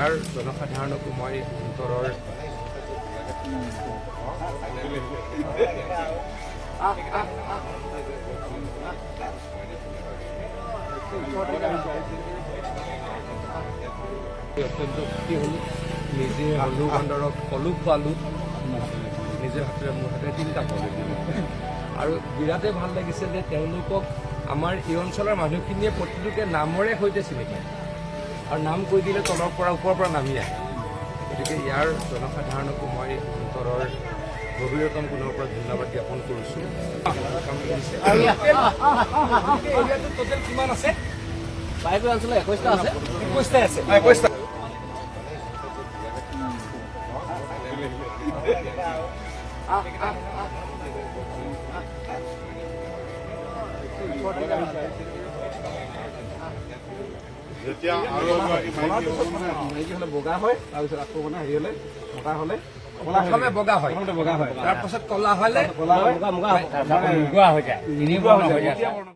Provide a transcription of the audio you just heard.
ইয়াৰ জনসাধাৰণকো মই অন্তৰৰ অত্যন্ত সুখী হ'লোঁ। নিজে হলু বান্দৰক কলো খোৱালোঁ, নিজে হাতেৰে মোৰ হাতেৰে 3টা কলো আৰু বিৰাটেই ভাল লাগিছে যে তেওঁলোকক আমাৰ এই অঞ্চলৰ মানুহখিনিয়ে প্ৰতিটোকে নামৰে সৈতে চিনি পায় আৰু নাম কৈ দিলে তলৰ পৰা ওপৰৰ পৰা নামি আহে। গতিকে ইয়াৰ জনসাধাৰণকো মই অন্তৰৰ গভীৰতম কোণৰ পৰা ধন্যবাদ জ্ঞাপন কৰিছোঁ। টোটেল কিমান আছে? বাইকৰ অঞ্চলত 21টা আছে। 21টা আছে। 21টা যেতিয়া আৰু বগা হয়, তাৰপিছত আকৌ মানে হেৰি হ'লে মতা হ'লে প্ৰথমে বগা হয়, বগা হয়, তাৰপাছত কলা হ'লে মুগা হৈ যায়।